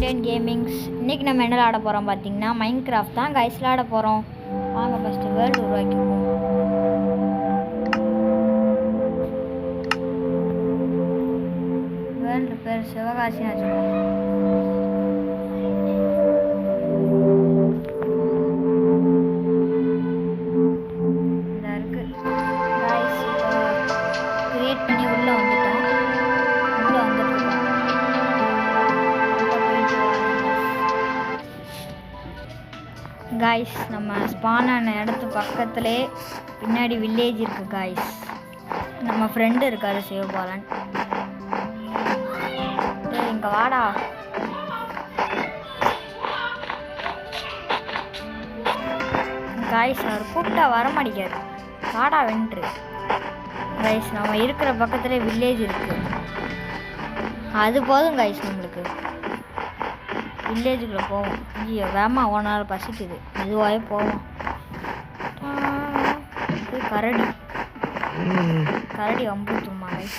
Indian Gamings. இன்னைக்கு நம்ம என்ன விளையாட போறோம் பாத்தீங்கன்னா மைன்கிராஃப்ட் தான் गाइस விளையாட போறோம். வாங்க ஃபர்ஸ்ட் வேர்ல்ட் உருவாக்கிப்போம். வேர்ல்ட் பேர் சிவகாசின்னு வச்சுக்கோங்க. गाइस நம்ம ஸ்பான் ஆன இடத்து பக்கத்திலே பின்னாடி வில்லேஜ் இருக்கு गाइस. நம்ம ஃப்ரெண்ட் இருக்காரு சிவபாலன். டேய் இங்க வாடா. गाइस அவர் கூப்பிட்டா வர மாட்டேங்கிறாரு. வாடா வென்று. गाइस நம்ம இருக்கிற பக்கத்திலே வில்லேஜ் இருக்கு. அது போதும் गाइस நம்மளுக்கு. வில்லேஜுக்குள்ளே போவோம். ஐயோ வேமா ஓனால பசிக்குது. மெதுவாகவே போவோம். கரடி கரடி அம்புத்துமா गाइस.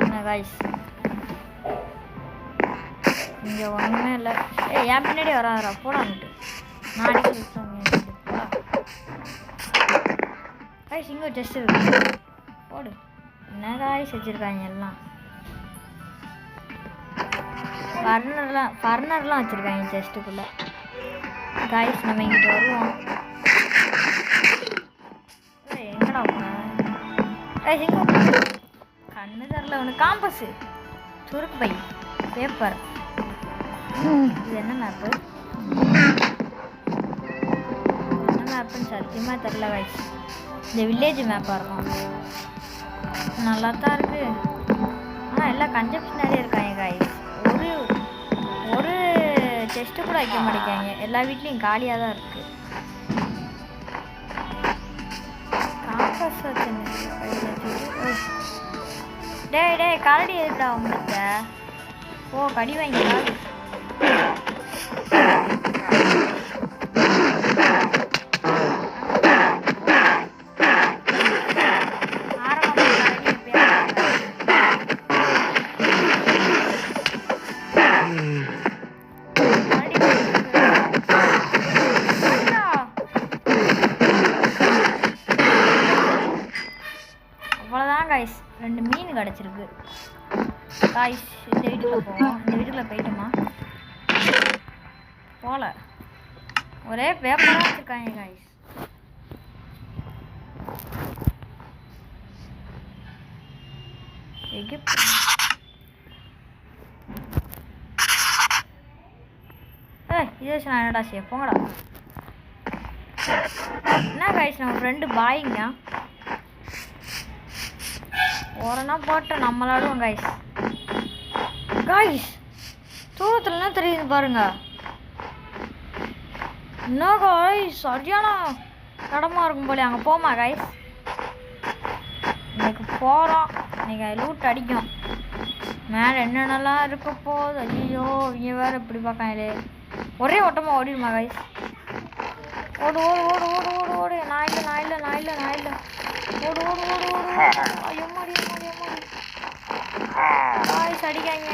என்ன गाइस இங்கே ஒன்றுமே இல்லை. என் பின்னாடி வராதரா போடான்ட்டு நான் அடிக்க போடா गाइस. இங்கே டெஸ்ட் இருக்கு போடு. என்ன गाइस வச்சுருக்காங்க எல்லாம். ஃபர்னர்லாம் வச்சுருக்காங்க செஸ்ட்டுக்குள்ளே. गाइस நம்ம இங்கிட்ட வருவோம். எங்கடா गाइस எங்கே கண்ணு தரல ஒன்று. காம்பஸு சுருக்கு பை பேப்பர். இது என்ன மேப்பு என்ன மேப்புன்னு சத்தியமாக தெரில गाइस. இந்த வில்லேஜ் மேப்பாக இருக்கும். நல்லா தான் இருக்குது. ஆனால் எல்லாம் கன்செப்ஷன் நிறைய இருக்காங்க गाइस. ஒரு செஸ்ட்டு கூட வைக்க மாட்டேங்காங்க. எல்லா வீட்லேயும் காலியாக தான் இருக்குது. காம்பஸ் டேய் கரடி எதுக்குடா உங்கள்கிட்ட? ஓ கடி வாங்கிடா. அவ்வளோதான் गाइस. 2 மீன் கிடச்சிருக்கு गाइस. இந்த வீட்டுக்குள்ளே போவோம். இந்த வீட்டுக்குள்ளே போயிட்டோமா? போகல. ஒரே பேப்பராக வச்சுருக்காங்க गाइस. இது வச்சு நான் என்னடா செய்ய போங்கடா. என்ன गाइस நம்ம ஃப்ரெண்டு பாய்ங்க ஓரனா போட்டு நம்மளாடுவோம் गाइस. गाइस தூரத்தில் என்ன தெரியுது பாருங்க. என்ன गाइस சரியான இடமா இருக்கும் போல. அங்கே போமா गाइस. இன்னைக்கு போகிறோம். இன்னைக்கு லூட் அடிக்கும். மேலே என்னென்னலாம் இருக்க போகுது. ஐயோ இங்கே வேறு இப்படி பார்க்காங்களே. ஒரே ஓட்டமாக ஓடிடுமா गाइस. ஓடு ஓடு ஓடு ஓடு ஓடு ஓடு. நான் இல்லை ஓடு ஓடு ஓடு ஓடு. ஐயோ மாடி गाइस அடிக்காங்க.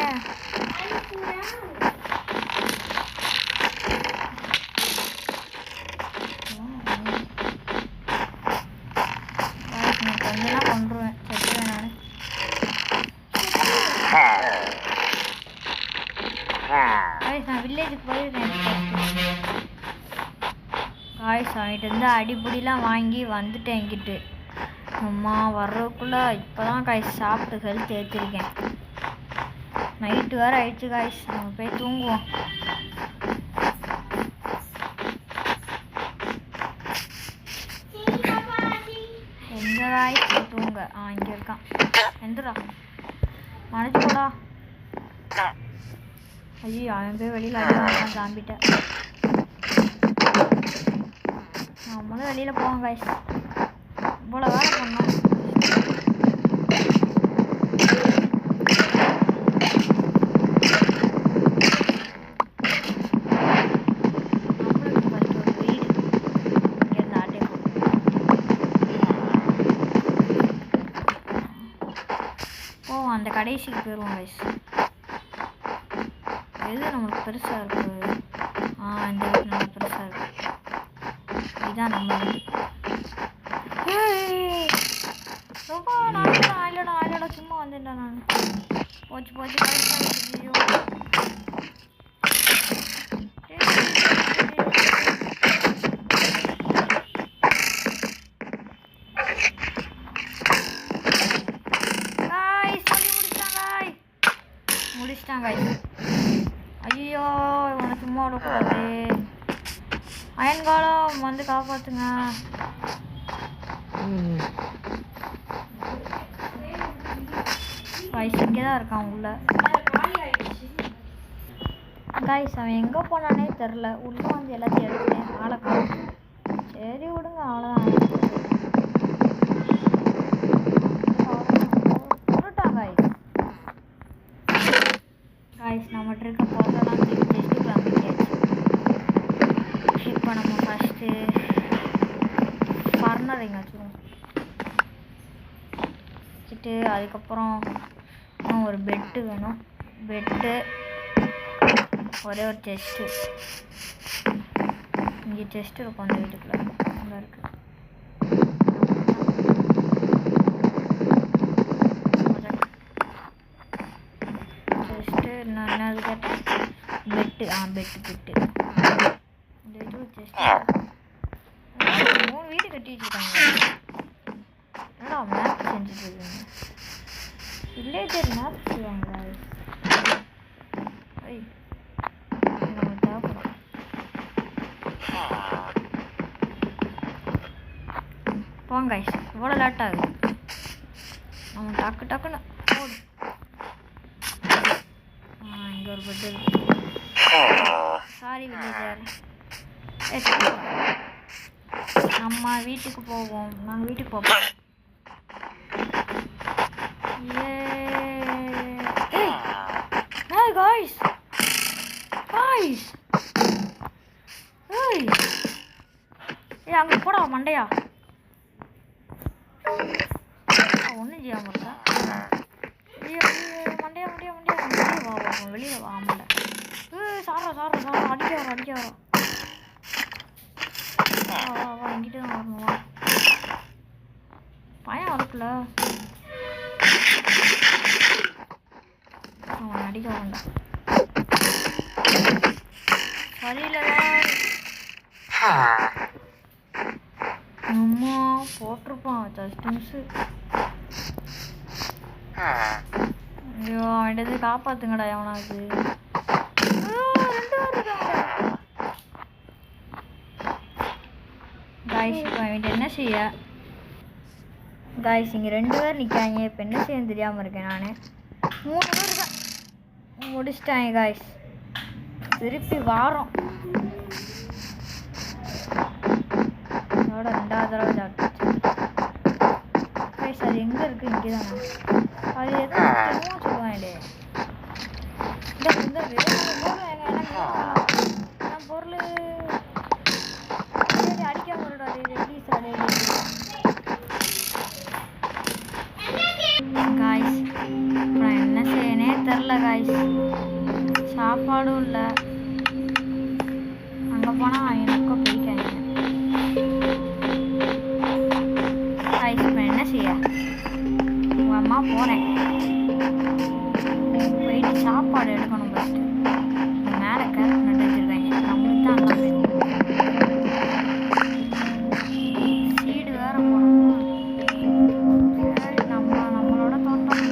நான் கொஞ்சம் கொண்டுருவேன் செத்துவேன் நான். गाइस நான் வில்லேஜுக்கு போயிருக்கேன் गाइस. அவன்கிட்ட இருந்து அடிப்படிலாம் வாங்கி வந்துட்டேன் என்கிட்ட. அம்மா வர்றதுக்குள்ளே இப்போ தான் गाइस சாப்பிட்டு ஹெல்த் ஏற்றிருக்கேன். நைட்டு வேறு ஆயிடுச்சு गाइस. நம்ம போய் தூங்குவோம். எங்கே गाइस போய் தூங்க? இங்கே இருக்கான். எந்திரா மனசு போடா. ஐயோ அவன் போய் வெளியில் அடிவான் சாம்பிட்ட. நம்மளும் வெளியில் போவோம் गाइस. இவ்வளோ வேலை பண்ணோம். அந்த கடைசிக்கு போயிடுவோம் गाइस. எது நம்மளுக்கு பெருசாக இருக்கு? இந்த வீடு நல்லா பெருசாக இருக்கு. இதுதான் நம்ம வீடு. ரொம்ப ஆயிலடா சும்மா வந்துட்டேன் நான். போச்சு ஐயோ முடிச்சிட்டாங்க. ஐயோ இவனை சும்மா விடக்கூடாது. அயன்காலம் வந்து காப்பாற்றுங்க. கைஸ் இங்கே தான் இருக்கான் உள்ள. கைஸ் அவன் எங்கே போனானே தெரில. உள்ளே வந்து எல்லாத்தையும் எடுத்துட்டேன். ஆளை காணும். சரி விடுங்க, அவ்வளோதான். கைஸ் நம்மகிட்ட இருக்க பொருளெல்லாம் டெஸ்ட்டுக்கு அமைக்காச்சு. இப்போ நம்ம ஃபஸ்ட்டு ஃபர்னர் எங்கே வச்சுருவோம் வச்சுட்டு அதுக்கப்புறம் ஒரு பெட்டு வேணும். பெட்டு ஒரே ஒரு செஸ்ட்டு. இங்கே செஸ்ட்டு இருக்கும் அந்த வீட்டுக்குள்ள. அங்கே இருக்குது. செஸ்ட்டு நான் என்னது கேட்டேன்? பெட்டு. பெட்டு இந்த வீட்டு செஸ்ட்டு. 3 வீடு கட்டி வச்சுருக்காங்க. என்னடா மேப் செஞ்சுட்டு இருக்கீங்க? வில்லேஜர் மேப் செய்வாங்களா? போங்க இவ்வளோ லேட் ஆகுது. நம்ம டக்குன்னு போடு. இங்கே ஒரு பெட்டு இருக்கு. Sorry villager. நம்ம வீட்டுக்கு போவோம். நாங்கள் வீட்டுக்கு போவோம். அங்கே போடா மண்டையா. ஒன்றும் செய்யாமல் இருக்கா? மண்டையா வெளியில் வா. ஆமாம் சாரா அடிக்க வரோம். வா எங்கிட்ட தான் வரணும். வா பயம் இருக்குல்ல, அவன் அடிக்க வேண்டாம். சரியில்லை அம்மா போட்டிருப்பான் ஜஸ்டின்ஸு. ஐயோ அவன்கிட்ட காப்பாற்றுங்கடா எவனாவது. 2 பேர் இருக்காங்க. காய்ஸ் இப்போ அவன்கிட்ட என்ன செய்ய? காய்ஸ் இங்கே 2 பேர் நிற்காங்க. இப்போ என்ன செய்யன்னு தெரியாமல் இருக்கேன் நான். 3 பேர் இருக்கேன். முடிச்சிட்டாங்க காய்ஸ். திருப்பி வாரம் அதோட 2வது தடவை சாப்பிட்டுச்சு. கைஸ் அது எங்கே இருக்குது? இங்கே தானே. அது எதுவும் சொல்லுவாங்களே. இந்த பொருள் அடிக்காம விடாது. ப்ளீஸ் அடே காய்ஸ். அப்புறம் என்ன செய்யனே தெரில காய்ஸ். சாப்பாடும் இல்லை. அங்கே போனால் எனக்கும் பிடிக்காங்க. காய்ஸ் இப்போ என்ன செய்ய? உங்கள் அம்மா போகிறேன். போயிட்டு சாப்பாடு எடுக்கணும். ஃபஸ்ட்டு மேலே கேரட் நட்டு வச்சுருக்காங்க. நம்மளுக்கு தான் நல்லா சீடு வேறு போடணும். சரி நம்மளோட தோட்டம்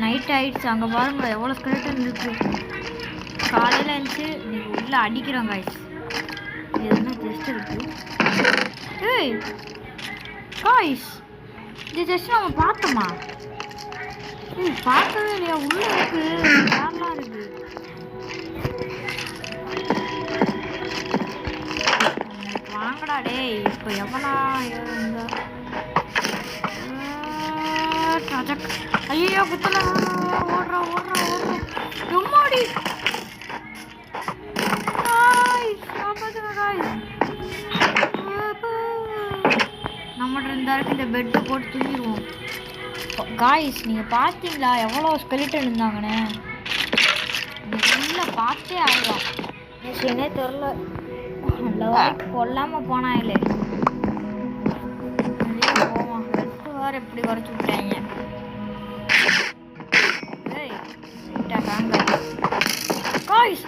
நைட் ஆயிடுச்சு. அங்கே பாருங்க எவ்வளோ ஸ்கெலட்டன் இருக்கு. காலையில் இருந்துச்சு இன்னைக்கு உள்ள அடிக்கிறோம் காய்ஸ். இது என்ன ஜஸ்ட் இருக்கு. ஏய் காய்ஸ் இது ஜஸ்ட் நம்ம பார்த்தோமா? ஏய் பார்க்கவே இல்லையா? உள்ள இருக்கு நல்லா இருக்கு. வாங்கடா டேய். இப்போ எவனா இந்த ஐயோ குத்தல. ஓடுறா ஓடுறா ஓடுறா எம்மாடி. நம்மகிட்ட இருந்தாருக்கு இந்த பெட்டு போட்டு தூங்கிடுவோம். காய்ஸ் நீங்கள் பார்த்தீங்களா எவ்வளோ ஸ்கெலிட்டன் இருந்தாங்கன்னு? உள்ள பார்த்தே ஆகலாம். விஷயமே தெரில. நல்ல வாய்ப்பு கொல்லாமல் போனாங்களே. போவோம். வெட்டு வேறு எப்படி குறைச்சி விட்டாங்க. காய்ஸ்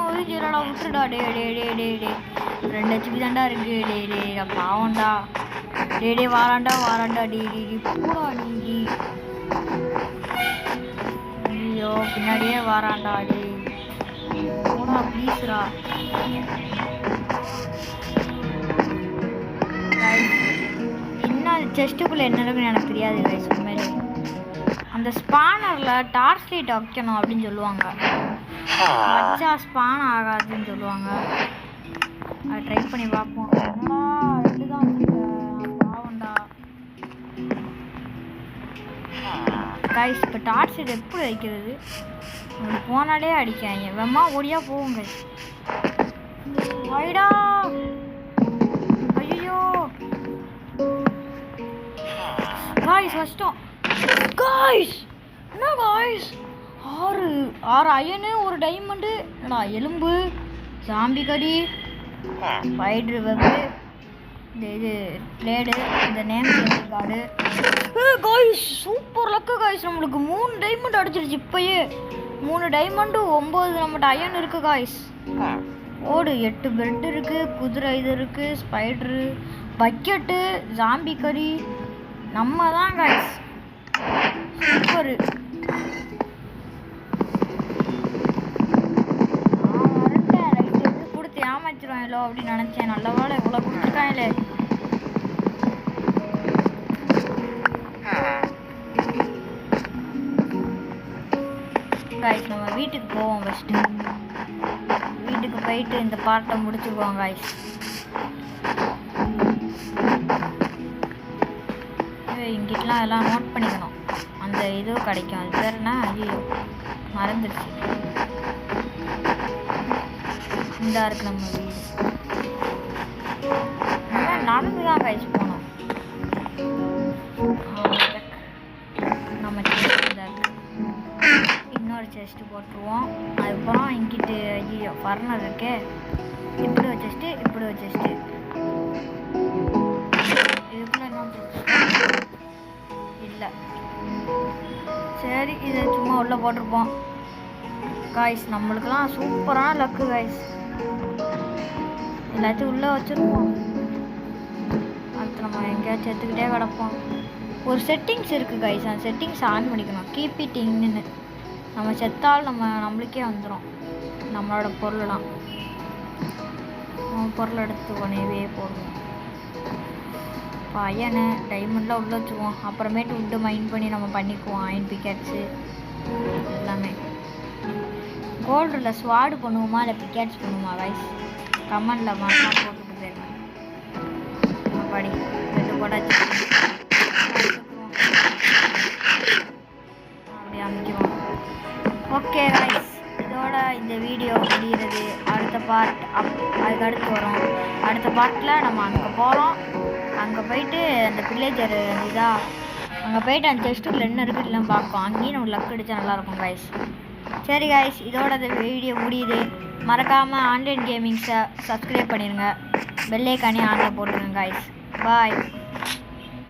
ஒதுக்கிடா விட்டுடா. டே டே டே டே டே 2 HP தாண்டா இருக்கு. டே டே பாவண்டா. டே டே வாராண்டா வாராண்டா. டே டே டே பூரா நீ. ஐயோ பின்னாடியே வாராண்டா. டே பூரா ப்ளீஸ்ரா. இன்னும் செஸ்ட்டுக்குள்ளே என்ன இருக்குன்னு எனக்கு தெரியாது கைஸ். உண்மையிலே அந்த ஸ்பானரில் டார்ச் லைட் வைக்கணும் அப்படின்னு சொல்லுவாங்க. வச்சா ஸ்பான் ஆகாதுன்னு சொல்லுவாங்க. அதை ட்ரை பண்ணி பார்ப்போம். என்னடா 2 தான் வச்சுருக்கேன் பாவண்டா. கைஸ் இப்போ டார்ச் லைட் எப்படி வைக்கிறது? அப்படி போனாலே அடிக்காங்க. வெம்மா ஓடியா போவோங்க. வைடா. ஐயோ காய்ஸ் கஷ்டம். காய்ஸ் என்ன காய்ஸ் 6 அயனு 1 டைமண்டு. என்னடா எலும்பு சாம்பி கடி ஸ்பைடர் வெப்பு இந்த இது பிளேடு இந்த name card. Guys super luck guys. நம்மளுக்கு 3 டைமண்ட் அடிச்சிருச்சு. இப்போயே 3 டைமண்டு 9 நம்மகிட்ட அயன் இருக்குது காய்ஸ். ஓடு 8 பெட் இருக்குது. குதிரை இது இருக்குது. ஸ்பைடரு பக்கெட்டு ஜாம்பி கறி நம்ம தான் காய்ஸ். சூப்பரு. வரட்டேன் ரைட்டு எப்படி கொடுத்து ஏமாச்சிருவாங்களோ அப்படின்னு நினச்சேன். நல்ல வேலை இவ்வளோ கொடுத்துருக்காங்களே. காய்ஸ் நம்ம வீட்டுக்கு போவோம். ஃபஸ்ட்டு வீட்டுக்கு போயிட்டு இந்த பார்ட்டை முடிச்சுக்குவோம் காய்ஸ். இங்கிட்டலாம் எல்லாம் நோட் பண்ணிக்கணும். அந்த இதுவும் கிடைக்கும். அது பேர் என்ன? ஐயோ மறந்துடுச்சு. இந்த இருக்கு நம்ம வீடு. நடந்து தான் கழிச்சு போனோம். நம்ம இன்னொரு செஸ்ட்டு போட்டுருவோம். அதுக்கப்புறம் இங்கிட்டு ஐயோ ஃபர்னர் இருக்கு. இப்படி வச்சுட்டு இப்படி வச்சுட்டு இதுக்குள்ள என்ன இல்லை. சரி இதை சும்மா உள்ளே போட்டிருப்போம் காய்ஸ். நம்மளுக்கெல்லாம் சூப்பரான லக்கு காய்ஸ். எல்லாத்தையும் உள்ளே வச்சுருப்போம். அடுத்து நம்ம எங்கேயாச்சும் எடுத்துக்கிட்டே கிடப்போம். ஒரு செட்டிங்ஸ் இருக்குது காய்ஸ். அந்த செட்டிங்ஸ் ஆன் பண்ணிக்கணும். கீப் இட் இன்னு. நம்ம செத்தால் நம்மளுக்கே வந்துடும் நம்மளோட பொருளெலாம். பொருள் எடுத்து உடனேவே போடுவோம். இப்போ அயனு டைமண்ட்லாம் உள்ளே வச்சுக்குவோம். அப்புறமேட்டு உட்டு மைண்ட் பண்ணி நம்ம பண்ணிக்குவோம். அயன் பிக்கேட்ஸு எல்லாமே. கோல்டில் ஸ்வாடு பண்ணுவோமா இல்லை பிக்கேட்ஸ் பண்ணுவோமா கைஸ்? கமெண்டில் மாட்டலாம் போட்டுட்டு போயிருங்க. படி 2 கூட அப்படி அமைக்கிறோம். ஓகே கைஸ் இதோட இந்த வீடியோ முடிகிறது. அடுத்த பார்ட் அதுக்கு அடுத்து வரும். அடுத்த பார்ட்டில் நம்ம அங்கே போகிறோம். அங்கே போயிட்டு அந்த வில்லேஜர் இதாக அங்கே போயிட்டு அந்த செஸ்ட்டுக்குள்ள என்ன இருக்குது இல்லைன்னு பார்ப்போம். அங்கேயும் நம்ம லக் அடித்தா நல்லாயிருக்கும் கைஸ். சரி கைஸ் இதோட இந்த வீடியோ முடியுது. மறக்காமல் ஆன்லைன் கேமிங்ஸை சப்ஸ்கிரைப் பண்ணிடுங்க. பெல் ஐகானையும் ஆனில் போட்டுருங்க கைஸ். பாய்.